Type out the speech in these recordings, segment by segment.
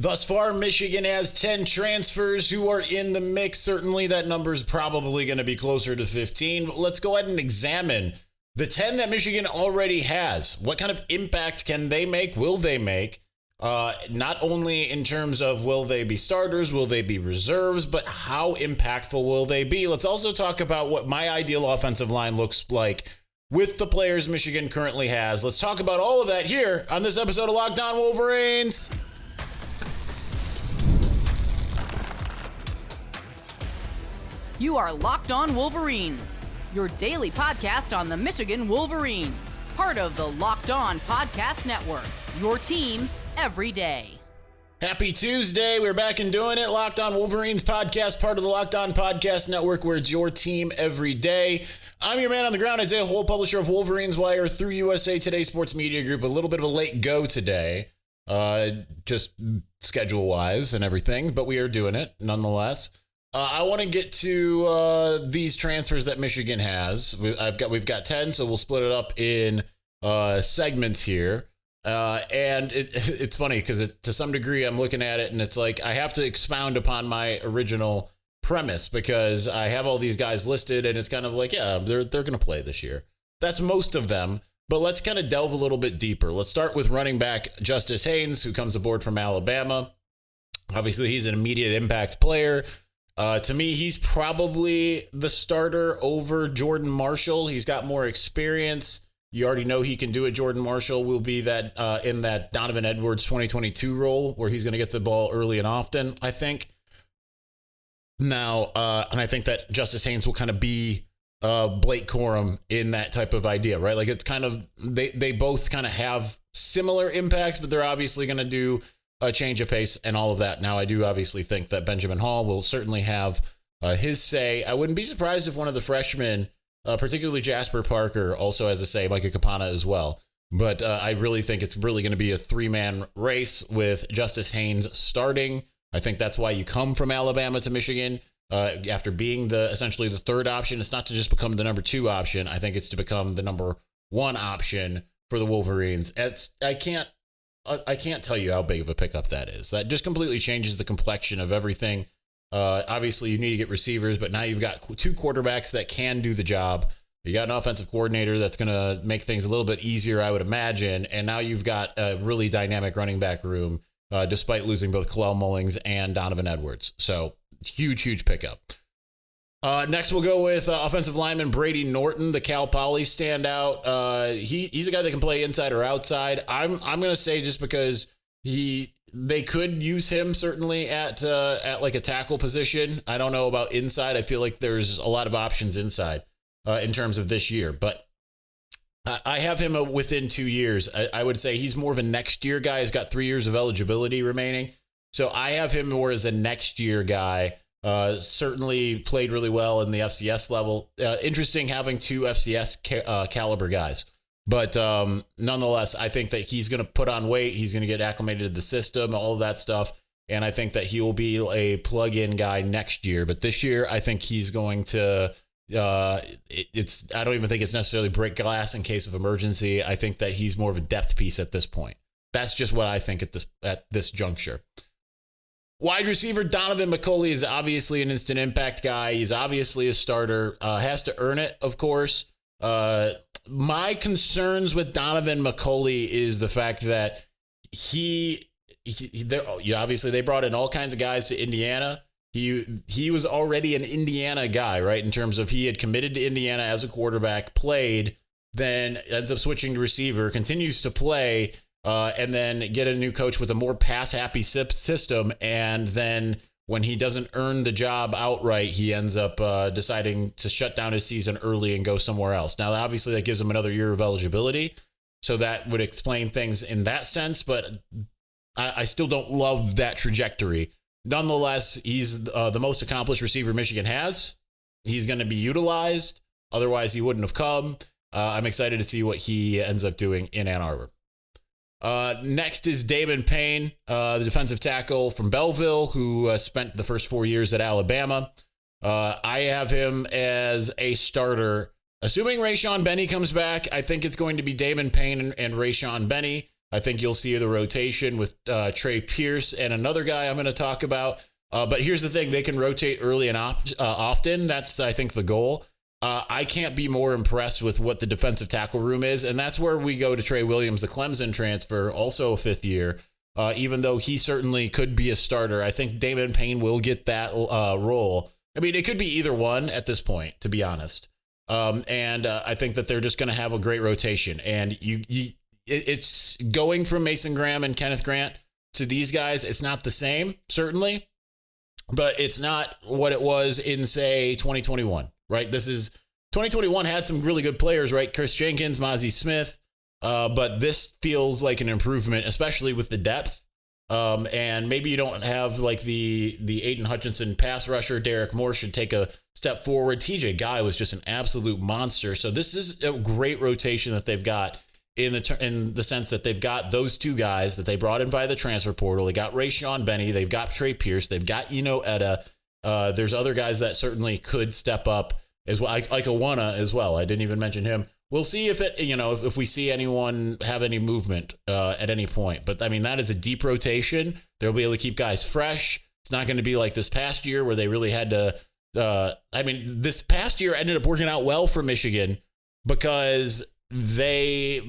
Thus far, Michigan has 10 transfers who are in the mix. Certainly that number is probably going to be closer to 15. But let's go ahead and examine the 10 that Michigan already has. What kind of impact can they make? Will they make? Not only in terms of will they be starters, will they be reserves, but how impactful will they be? Let's also talk about what my ideal offensive line looks like with the players Michigan currently has. Let's talk about all of that here on this episode of Locked On Wolverines. You are Locked On Wolverines, your daily podcast on the Michigan Wolverines, part of the Locked On Podcast Network, your team every day. Happy Tuesday. We're back and doing it. Locked On Wolverines podcast, part of the Locked On Podcast Network, where it's your team every day. I'm your man on the ground, Isaiah Holt, publisher of Wolverines Wire through USA Today Sports Media Group. A little bit of a late go today, just schedule-wise and everything, but we are doing it nonetheless. I want to get to these transfers that Michigan has. We've got 10, so we'll split it up in segments here. And it's funny because to some degree I'm looking at it and it's like I have to expound upon my original premise because I have all these guys listed and it's kind of like, yeah, they're going to play this year. That's most of them. But let's kind of delve a little bit deeper. Let's start with running back Justice Haynes, who comes aboard from Alabama. Obviously, he's an immediate impact player. To me, he's probably the starter over Jordan Marshall. He's got more experience. You already know he can do it. Jordan Marshall will be that in that Donovan Edwards 2022 role where he's going to get the ball early and often, I think. Now, and I think that Justice Haynes will kind of be Blake Corum in that type of idea, right? Like it's kind of, they both kind of have similar impacts, but they're obviously going to do a change of pace and all of that. Now, I do obviously think that Benjamin Hall will certainly have his say. I wouldn't be surprised if one of the freshmen, particularly Jasper Parker, also has a say, Micah Kapana as well. But I really think it's really going to be a three-man race with Justice Haynes starting. I think that's why you come from Alabama to Michigan after being essentially the third option. It's not to just become the number two option. I think it's to become the number one option for the Wolverines. I can't tell you how big of a pickup that is. That just completely changes the complexion of everything. Obviously, you need to get receivers, but now you've got two quarterbacks that can do the job. You got an offensive coordinator that's going to make things a little bit easier, I would imagine. And now you've got a really dynamic running back room, despite losing both Kalel Mullings and Donovan Edwards. So huge pickup. Next, we'll go with offensive lineman Brady Norton, the Cal Poly standout. He's a guy that can play inside or outside. I'm going to say just because they could use him certainly at like a tackle position. I don't know about inside. I feel like there's a lot of options inside in terms of this year, but I have him within 2 years. I would say he's more of a next year guy. He's got 3 years of eligibility remaining. So I have him more as a next year guy. Certainly played really well in the FCS level. Interesting having two FCS caliber guys. But nonetheless, I think that he's going to put on weight. He's going to get acclimated to the system, all of that stuff. And I think that he will be a plug-in guy next year. But this year, I think he's going to I don't even think it's necessarily break glass in case of emergency. I think that he's more of a depth piece at this point. That's just what I think at this juncture. Wide receiver Donovan McCulley is obviously an instant impact guy. He's obviously a starter. Has to earn it, of course. My concerns with Donovan McCulley is the fact that obviously they brought in all kinds of guys to Indiana. He was already an Indiana guy, right? In terms of he had committed to Indiana as a quarterback, played, then ends up switching to receiver, continues to play, and then get a new coach with a more pass-happy system. And then when he doesn't earn the job outright, he ends up deciding to shut down his season early and go somewhere else. Now, obviously, that gives him another year of eligibility. So that would explain things in that sense. But I still don't love that trajectory. Nonetheless, he's the most accomplished receiver Michigan has. He's going to be utilized. Otherwise, he wouldn't have come. I'm excited to see what he ends up doing in Ann Arbor. Next is Damon Payne, the defensive tackle from Belleville, who spent the first 4 years at Alabama. I have him as a starter. Assuming Rayshawn Benny comes back, I think it's going to be Damon Payne and Rayshawn Benny. I think you'll see the rotation with Trey Pierce and another guy I'm going to talk about. But here's the thing. They can rotate early and often. That's, I think, the goal. I can't be more impressed with what the defensive tackle room is. And that's where we go to Trey Williams, the Clemson transfer, also a fifth year. Even though he certainly could be a starter, I think Damon Payne will get that role. I mean, it could be either one at this point, to be honest. And I think that they're just going to have a great rotation. And it's going from Mason Graham and Kenneth Grant to these guys. It's not the same, certainly, but it's not what it was in, say, 2021, right? 2021 had some really good players, right? Chris Jenkins, Mozzie Smith. But this feels like an improvement, especially with the depth. And maybe you don't have like the Aiden Hutchinson pass rusher. Derek Moore should take a step forward. TJ Guy was just an absolute monster. So this is a great rotation that they've got in the sense that they've got those two guys that they brought in via the transfer portal. They got Rayshawn Benny. They've got Trey Pierce. They've got Eno Etta. There's other guys that certainly could step up as well. Ike Awana as well. I didn't even mention him. We'll see if we see anyone have any movement at any point. But I mean, that is a deep rotation. They'll be able to keep guys fresh. It's not going to be like this past year where they really had to. This past year ended up working out well for Michigan because they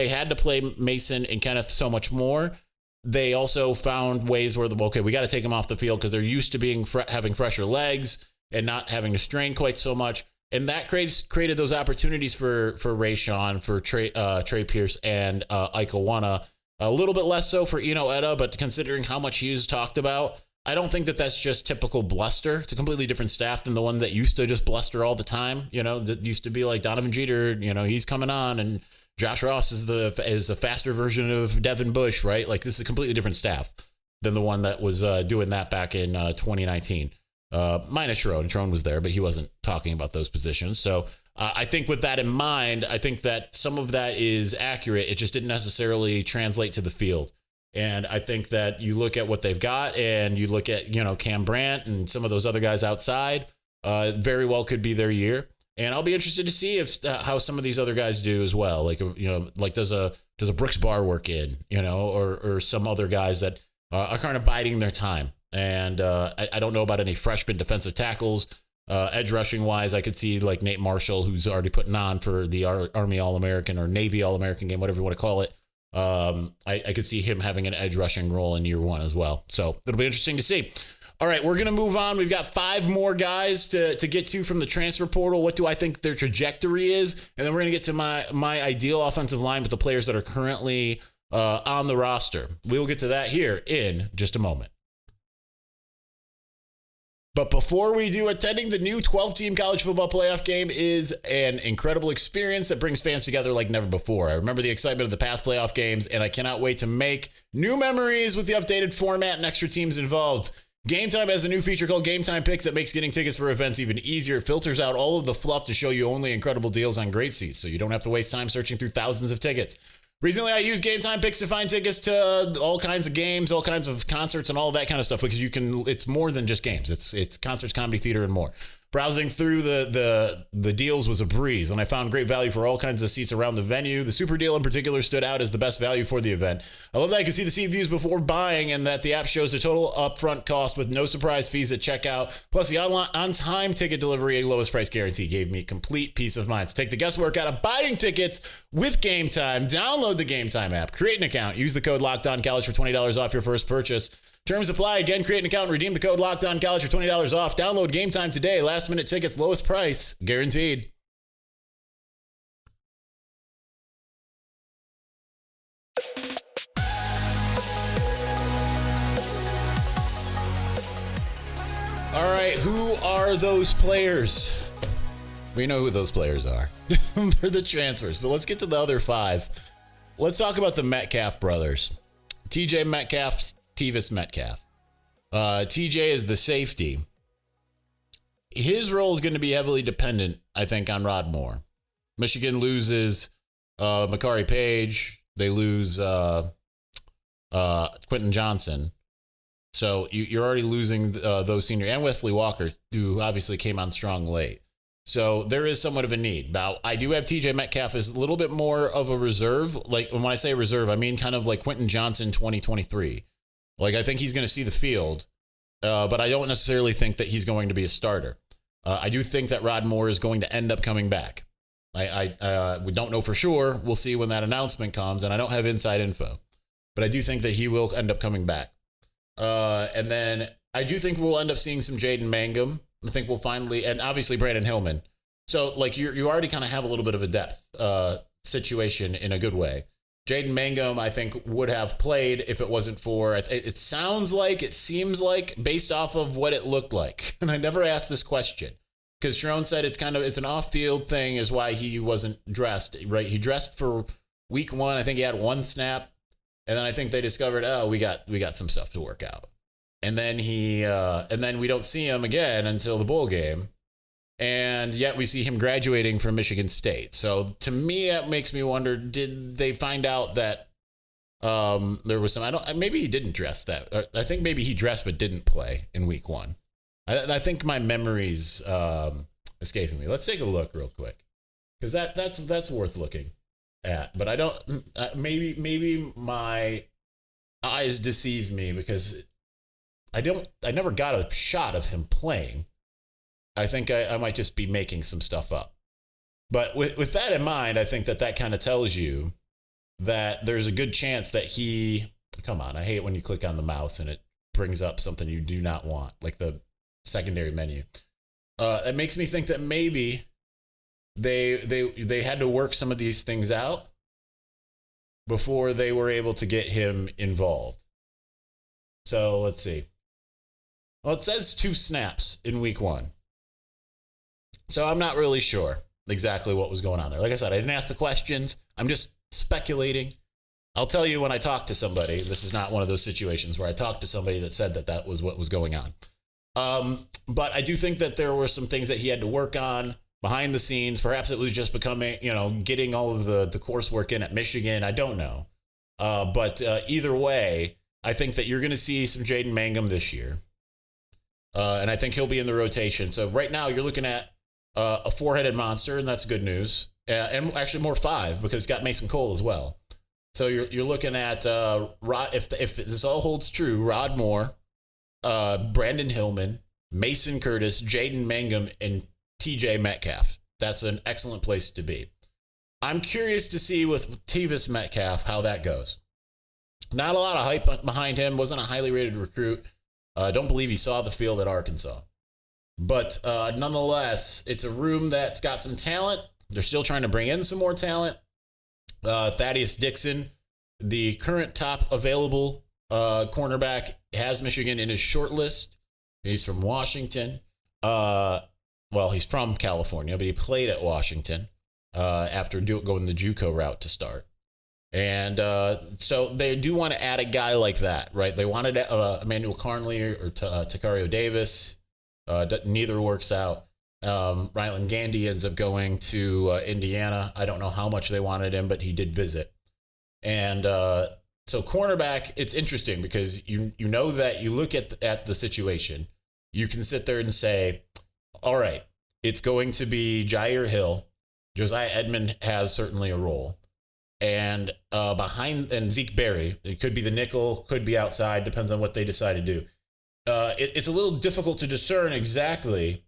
had to play Mason and Kenneth so much more. They also found ways where we got to take them off the field because they're used to being having fresher legs and not having to strain quite so much. And that created those opportunities for Rayshawn, for Trey Pierce, and Ike Awana. A little bit less so for Eno Etta, but considering how much he's talked about, I don't think that that's just typical bluster. It's a completely different staff than the one that used to just bluster all the time. That used to be like Donovan Jeter. He's coming on, and Josh Ross is a faster version of Devin Bush, right? Like, this is a completely different staff than the one that was doing that back in 2019. Minus Sharon. Sharon was there, but he wasn't talking about those positions. So I think with that in mind, I think that some of that is accurate. It just didn't necessarily translate to the field. And I think that you look at what they've got and you look at, Cam Brandt and some of those other guys outside, very well could be their year. And I'll be interested to see how some of these other guys do as well. Like, does a Brooks Barr work in, or some other guys that are kind of biding their time. And I don't know about any freshman defensive tackles. Edge rushing wise, I could see like Nate Marshall, who's already putting on for the Army All-American or Navy All-American game, whatever you want to call it. I could see him having an edge rushing role in year one as well. So it'll be interesting to see. All right, we're going to move on. We've got 5 more guys to get to from the transfer portal. What do I think their trajectory is? And then we're going to get to my ideal offensive line with the players that are currently on the roster. We will get to that here in just a moment. But before we do, attending the new 12-team college football playoff game is an incredible experience that brings fans together like never before. I remember the excitement of the past playoff games, and I cannot wait to make new memories with the updated format and extra teams involved. Game Time has a new feature called Game Time Picks that makes getting tickets for events even easier. It filters out all of the fluff to show you only incredible deals on great seats, so you don't have to waste time searching through thousands of tickets. Recently, I used Game Time Picks to find tickets to all kinds of games, all kinds of concerts, and all that kind of stuff, because it's more than just games. It's concerts, comedy, theater, and more. Browsing through the deals was a breeze, and I found great value for all kinds of seats around the venue. The Super Deal in particular stood out as the best value for the event. I love that I can see the seat views before buying, and that the app shows the total upfront cost with no surprise fees at checkout. Plus, the on-time ticket delivery and lowest price guarantee gave me complete peace of mind. So take the guesswork out of buying tickets with Game Time. Download the Game Time app, create an account, use the code LOCKEDONCollege for $20 off your first purchase. Terms apply. Again, create an account and redeem the code LOCKEDONCollege for $20 off. Download Game Time today. Last minute tickets, lowest price, guaranteed. All right, who are those players? We know who those players are. They're the transfers, but let's get to the other 5. Let's talk about the Metcalf brothers. TJ Metcalf, Tevis Metcalf. TJ is the safety. His role is going to be heavily dependent, I think, on Rod Moore. Michigan loses Makari Page. They lose Quentin Johnson. So you're already losing those senior, and Wesley Walker, who obviously came on strong late. So there is somewhat of a need. Now, I do have TJ Metcalf as a little bit more of a reserve. Like, when I say reserve, I mean kind of like Quentin Johnson 2023. Like, I think he's going to see the field, but I don't necessarily think that he's going to be a starter. I do think that Rod Moore is going to end up coming back. We don't know for sure. We'll see when that announcement comes, and I don't have inside info. But I do think that he will end up coming back. And then I do think we'll end up seeing some Jaden Mangum. I think we'll finally, and obviously Brandon Hillman. So, like, you already kind of have a little bit of a depth situation in a good way. Jaden Mangum, I think, would have played if it wasn't for, it seems like, based off of what it looked like. And I never asked this question because Sharon said it's an off-field thing is why he wasn't dressed, right? He dressed for week 1. I think he had 1 snap. And then I think they discovered, we got some stuff to work out. And then then we don't see him again until the bowl game. And yet we see him graduating from Michigan State. So to me, it makes me wonder, did they find out that there was some, maybe he didn't dress that. I think maybe he dressed but didn't play in week 1. I think my memory's escaping me. Let's take a look real quick. Because that's worth looking at. But I don't, maybe my eyes deceive me because I never got a shot of him playing. I think I might just be making some stuff up. But with that in mind, I think that kind of tells you that there's a good chance that come on, I hate when you click on the mouse and it brings up something you do not want, like the secondary menu. It makes me think that maybe they had to work some of these things out before they were able to get him involved. So let's see. Well, it says 2 snaps in week 1. So I'm not really sure exactly what was going on there. Like I said, I didn't ask the questions. I'm just speculating. I'll tell you when I talk to somebody. This is not one of those situations where I talked to somebody that said that was what was going on. But I do think that there were some things that he had to work on behind the scenes. Perhaps it was just becoming, getting all of the coursework in at Michigan. I don't know. But either way, I think that you're going to see some Jaden Mangum this year. And I think he'll be in the rotation. So right now you're looking at a 4-headed monster, and that's good news. And actually more 5 because he's got Mason Cole as well. So you're looking at Rod. If this all holds true, Rod Moore, Brandon Hillman, Mason Curtis, Jaden Mangum, and TJ Metcalf. That's an excellent place to be. I'm curious to see with Tevis Metcalf how that goes. Not a lot of hype behind him. Wasn't a highly rated recruit. Don't believe he saw the field at Arkansas. But nonetheless, it's a room that's got some talent. They're still trying to bring in some more talent. Thaddeus Dixon, the current top available cornerback, has Michigan in his short list. He's from Washington. He's from California, but he played at Washington after going the JUCO route to start. And so they do want to add a guy like that, right? They wanted Emmanuel Carnley or Takario Davis. Neither works out. Ryland Gandy ends up going to Indiana. I don't know how much they wanted him, but he did visit. And so cornerback, it's interesting because you know that you look at the situation. You can sit there and say, all right, it's going to be Jair Hill. Josiah Edmond has certainly a role. And and Zeke Berry, it could be the nickel, could be outside, depends on what they decide to do. It's a little difficult to discern exactly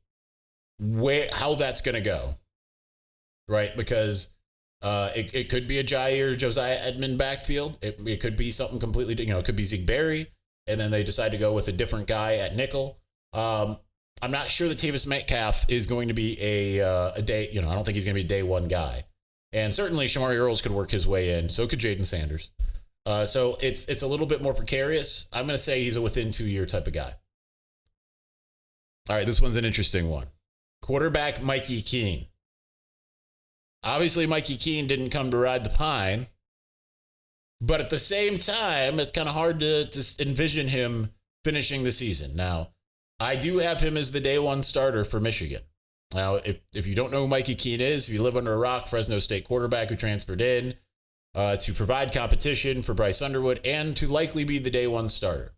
how that's going to go, right? Because it could be a Josiah Edmond backfield. It could be something completely, it could be Zeke Berry, and then they decide to go with a different guy at nickel. I'm not sure that Tevis Metcalf is going to be a day, I don't think he's going to be a day one guy. And certainly Shamari Earls could work his way in. So could Jaden Sanders. So it's a little bit more precarious. I'm going to say he's a within 2-year type of guy. All right, this one's an interesting one. Quarterback Mikey Keene. Obviously, Mikey Keene didn't come to ride the pine. But at the same time, it's kind of hard to envision him finishing the season. Now, I do have him as the day one starter for Michigan. Now, if you don't know who Mikey Keene is, if you live under a rock, Fresno State quarterback who transferred in to provide competition for Bryce Underwood and to likely be the day one starter.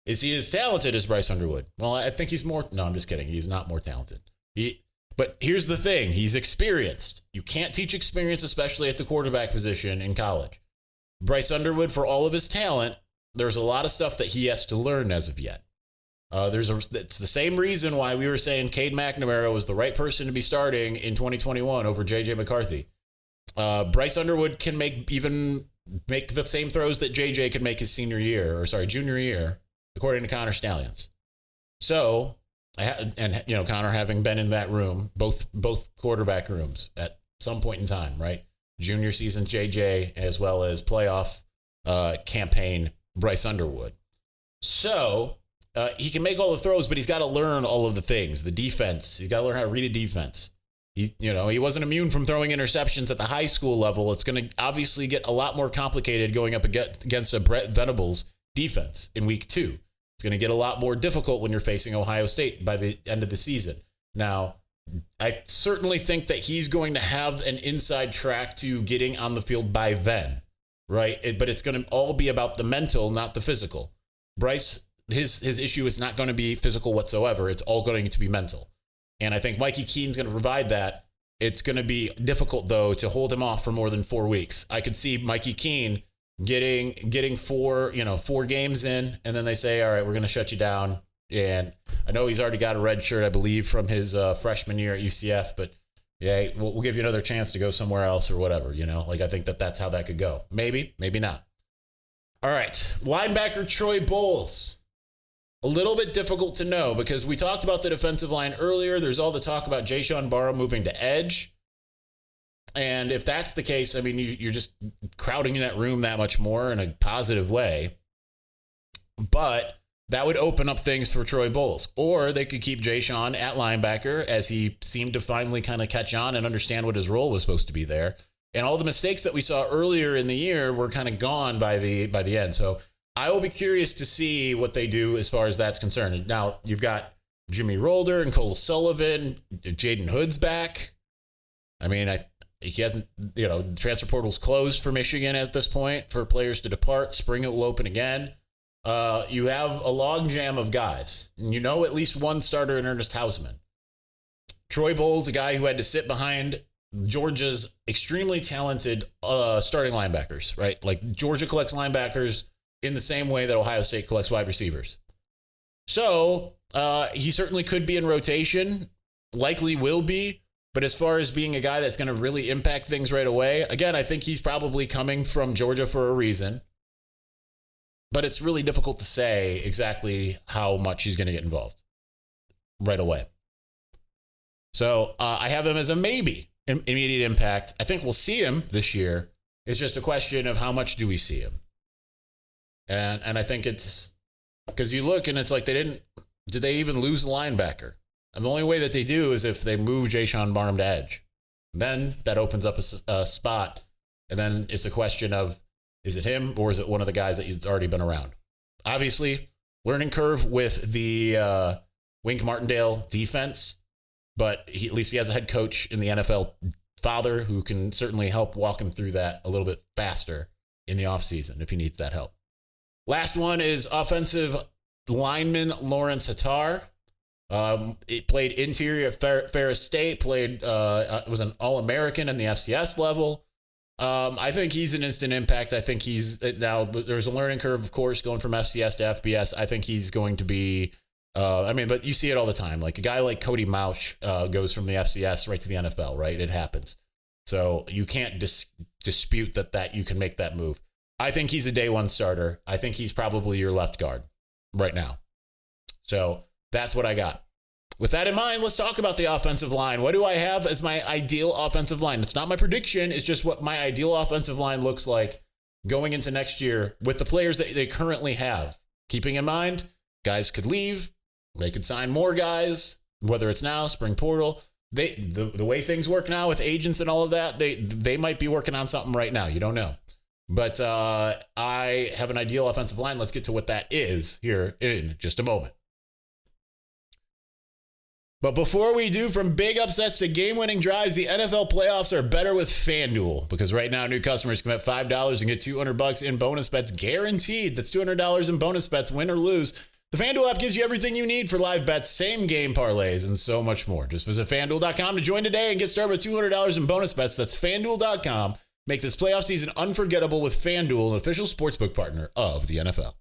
Is he as talented as Bryce Underwood? Well, I think he's more. No, I'm just kidding. He's not more talented. But here's the thing. He's experienced. You can't teach experience, especially at the quarterback position in college. Bryce Underwood, for all of his talent, there's a lot of stuff that he has to learn as of yet. It's the same reason why we were saying Cade McNamara was the right person to be starting in 2021 over J.J. McCarthy. Bryce Underwood can make the same throws that J.J. could make his junior year, according to Connor Stallions. So, Connor having been in that room, both quarterback rooms at some point in time, right? Junior season J.J. as well as playoff campaign Bryce Underwood. So, he can make all the throws, but he's got to learn all of the things. The defense, he's got to learn how to read a defense. He wasn't immune from throwing interceptions at the high school level. It's going to obviously get a lot more complicated going up against a Brett Venables defense in week 2. It's going to get a lot more difficult when you're facing Ohio State by the end of the season. Now, I certainly think that he's going to have an inside track to getting on the field by then, right? But it's going to all be about the mental, not the physical. Bryce, his issue is not going to be physical whatsoever. It's all going to be mental. And I think Mikey Keene's going to provide that. It's going to be difficult, though, to hold him off for more than 4 weeks. I could see Mikey Keene getting 4 games in, and then they say, all right, we're going to shut you down. And I know he's already got a red shirt, I believe, from his freshman year at UCF, but yeah, we'll give you another chance to go somewhere else or whatever, I think that's how that could go. Maybe not. All right, linebacker Troy Bowles. A little bit difficult to know because we talked about the defensive line earlier. There's all the talk about Jayshawn Barham moving to edge. And if that's the case, I mean, you're just crowding that room that much more in a positive way. But that would open up things for Troy Bowles. Or they could keep Jayshawn at linebacker as he seemed to finally kind of catch on and understand what his role was supposed to be there. And all the mistakes that we saw earlier in the year were kind of gone by the end. So I will be curious to see what they do as far as that's concerned. Now, you've got Jimmy Rolder and Cole Sullivan. Jaden Hood's back. I mean, he hasn't, the transfer portal's closed for Michigan at this point for players to depart. Spring it will open again. You have a logjam of guys. And at least one starter in Ernest Hausman. Troy Bowles, a guy who had to sit behind Georgia's extremely talented starting linebackers, right? Like Georgia collects linebackers in the same way that Ohio State collects wide receivers. So he certainly could be in rotation, likely will be. But as far as being a guy that's going to really impact things right away, again, I think he's probably coming from Georgia for a reason. But it's really difficult to say exactly how much he's going to get involved right away. So I have him as a maybe immediate impact. I think we'll see him this year. It's just a question of how much do we see him. And I think it's because you look and it's like did they even lose a linebacker? And the only way that they do is if they move Jayshawn Barham to edge. Then that opens up a spot. And then it's a question of, is it him or is it one of the guys that has already been around? Obviously, learning curve with the Wink Martindale defense, but at least he has a head coach in the NFL father who can certainly help walk him through that a little bit faster in the offseason if he needs that help. Last one is offensive lineman Lawrence Hattar. It played interior at Ferris State, was an All-American in the FCS level. I think he's an instant impact. I think there's a learning curve, of course, going from FCS to FBS. I think he's going to be, but you see it all the time. Like a guy like Cody Mauch goes from the FCS right to the NFL, right? It happens. So you can't dispute that you can make that move. I think he's a day one starter. I think he's probably your left guard right now. So that's what I got. With that in mind, let's talk about the offensive line. What do I have as my ideal offensive line? It's not my prediction. It's just what my ideal offensive line looks like going into next year with the players that they currently have. Keeping in mind, guys could leave. They could sign more guys, whether it's now, spring portal. The way things work now with agents and all of that, they might be working on something right now. You don't know. But I have an ideal offensive line. Let's get to what that is here in just a moment. But before we do, from big upsets to game-winning drives, the NFL playoffs are better with FanDuel. Because right now, new customers can bet $5 and get $200 in bonus bets guaranteed. That's $200 in bonus bets, win or lose, The FanDuel app gives you everything you need for live bets, same game parlays, and so much more. Just visit FanDuel.com to join today and get started with $200 in bonus bets. That's FanDuel.com. Make this playoff season unforgettable with FanDuel, an official sportsbook partner of the NFL.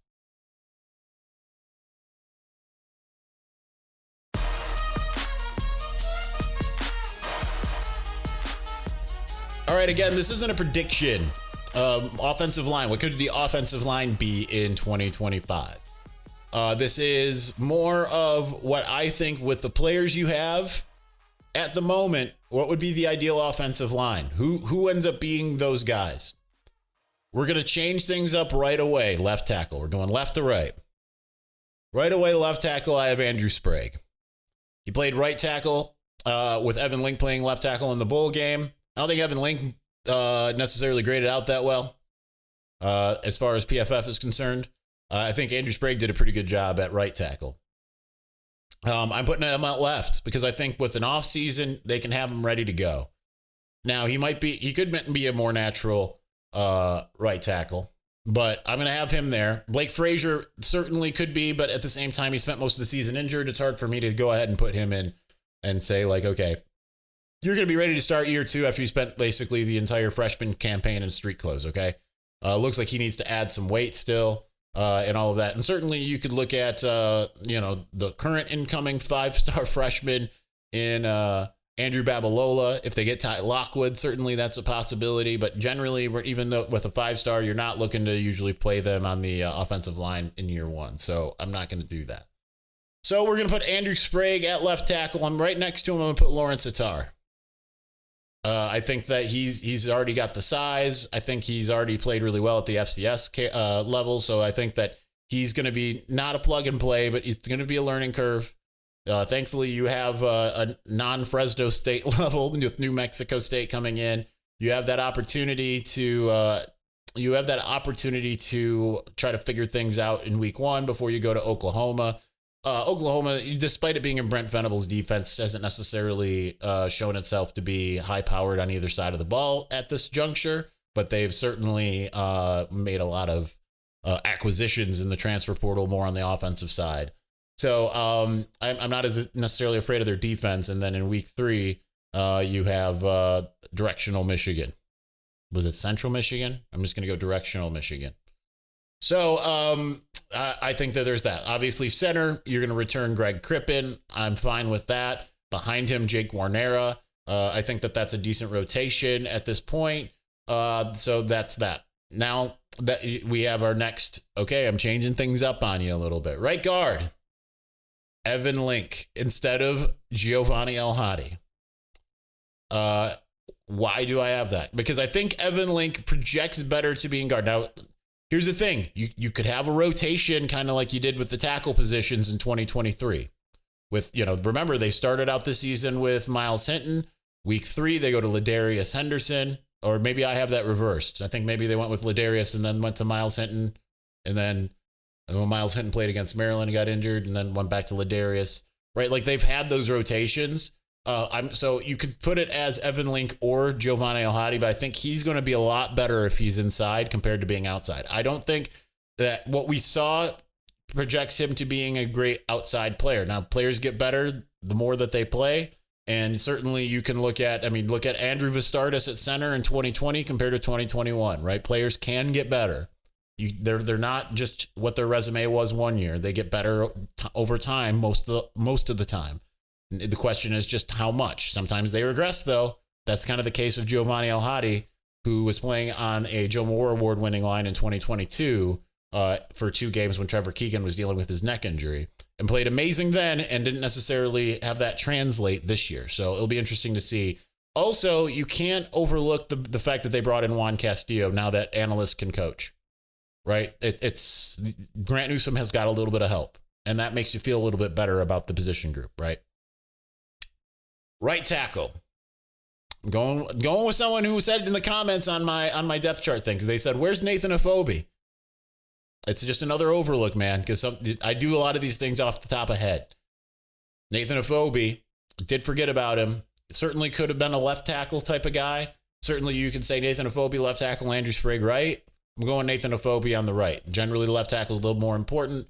All right, again, this isn't a prediction. Offensive line. What could the offensive line be in 2025? This is more of what I think with the players you have at the moment. What would be the ideal offensive line? Who ends up being those guys? We're going to change things up right away. Left tackle. We're going left to right. Right away, left tackle, I have Andrew Sprague. He played right tackle with Evan Link playing left tackle in the bowl game. I don't think Evan Link necessarily graded out that well as far as PFF is concerned. I think Andrew Sprague did a pretty good job at right tackle. I'm putting him out left because I think with an off season, they can have him ready to go. Now, he could be a more natural right tackle, but I'm going to have him there. Blake Frazier certainly could be, but at the same time, he spent most of the season injured. It's hard for me to go ahead and put him in and say, like, okay, you're going to be ready to start year 2 after you spent basically the entire freshman campaign in street clothes, okay? Looks like he needs to add some weight still. And all of that. And certainly you could look at, the current incoming 5-star freshman in Andrew Babalola. If they get Ty Lockwood, certainly that's a possibility. But generally, even though with a 5-star, you're not looking to usually play them on the offensive line in year 1. So I'm not going to do that. So we're going to put Andrew Sprague at left tackle. I'm right next to him. I'm going to put Lawrence Attar. I think that he's already got the size. I think he's already played really well at the FCS level. So I think that he's going to be not a plug and play, but it's going to be a learning curve. Thankfully, you have a non-Fresno State level with New Mexico State coming in. You have that opportunity to try to figure things out in week 1 before you go to Oklahoma. Oklahoma, despite it being in Brent Venables' defense, hasn't necessarily shown itself to be high-powered on either side of the ball at this juncture, but they've certainly made a lot of acquisitions in the transfer portal, more on the offensive side. So I'm not as necessarily afraid of their defense. And then in week 3, you have directional Michigan. Was it Central Michigan? I'm just going to go directional Michigan. So I think that there's that. Obviously, center, you're going to return Greg Crippen. I'm fine with that. Behind him, Jake Warnera. I think that that's a decent rotation at this point. So that's that. Now that we have our next, okay, I'm changing things up on you a little bit. Right guard, Evan Link instead of Giovanni El Hadi. Why do I have that? Because I think Evan Link projects better to be in guard. Now, here's the thing. You could have a rotation kind of like you did with the tackle positions in 2023. Remember, they started out the season with Miles Hinton. Week 3, they go to Ladarius Henderson. Or maybe I have that reversed. I think maybe they went with Ladarius and then went to Miles Hinton. And then Miles Hinton played against Maryland and got injured and then went back to Ladarius. Right? Like they've had those rotations. So you could put it as Evan Link or Giovanni El Hadi, but I think he's going to be a lot better if he's inside compared to being outside. I don't think that what we saw projects him to being a great outside player. Now, players get better the more that they play, and certainly you can look at Andrew Vistardis at center in 2020 compared to 2021, right? Players can get better. They're not just what their resume was one year. They get better over time most of the time. The question is just how much. Sometimes they regress, though. That's kind of the case of Giovanni El Hadi, who was playing on a Joe Moore Award-winning line in 2022 for 2 games when Trevor Keegan was dealing with his neck injury, and played amazing then and didn't necessarily have that translate this year. So it'll be interesting to see. Also, you can't overlook the fact that they brought in Juan Castillo now that analysts can coach, right? It's Grant Newsome has got a little bit of help, and that makes you feel a little bit better about the position group, right? Right tackle. I'm going with someone who said in the comments on my depth chart thing, because they said, "Where's Nathan Efobi?" It's just another overlook, man, because I do a lot of these things off the top of head. Nathan Efobi, did forget about him. Certainly could have been a left tackle type of guy. Certainly you could say Nathan Efobi left tackle, Andrew Sprague right. I'm going Nathan Efobi on the right. Generally, the left tackle is a little more important.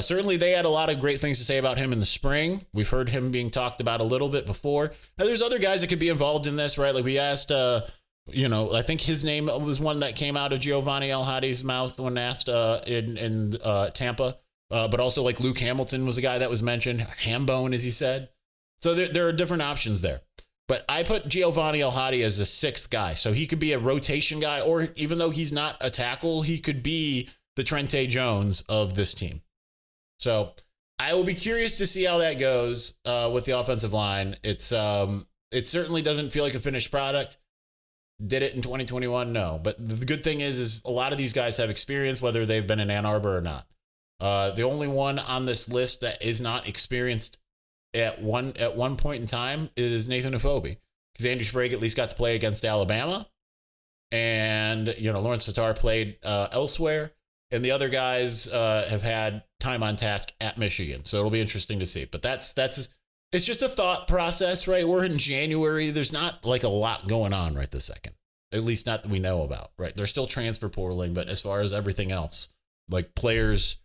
Certainly, they had a lot of great things to say about him in the spring. We've heard him being talked about a little bit before. Now, there's other guys that could be involved in this, right? Like we asked, I think his name was one that came out of Giovanni El-Hadi's mouth when asked in Tampa. But also like Luke Hamilton was a guy that was mentioned. Hambone, as he said. So there are different options there. But I put Giovanni El-Hadi as a sixth guy. So he could be a rotation guy, or even though he's not a tackle, he could be the Trente Jones of this team. So I will be curious to see how that goes with the offensive line. It certainly doesn't feel like a finished product. Did it in 2021? No. But the good thing is a lot of these guys have experience, whether they've been in Ann Arbor or not. The only one on this list that is not experienced at one point in time is Nathan Efobi, because Andrew Sprague at least got to play against Alabama, and Lawrence Tatar played elsewhere, and the other guys have had time on task at Michigan, so it'll be interesting to see. But it's just a thought process, right? We're in January. There's not like a lot going on right this second, at least not that we know about, right? They're still transfer portaling, but as far as everything else, like players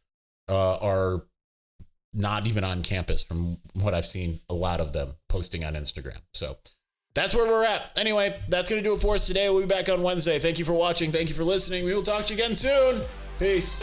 are not even on campus from what I've seen, a lot of them posting on Instagram. So that's where we're at. Anyway, that's going to do it for us today. We'll be back on Wednesday. Thank you for watching. Thank you for listening. We will talk to you again soon. Peace.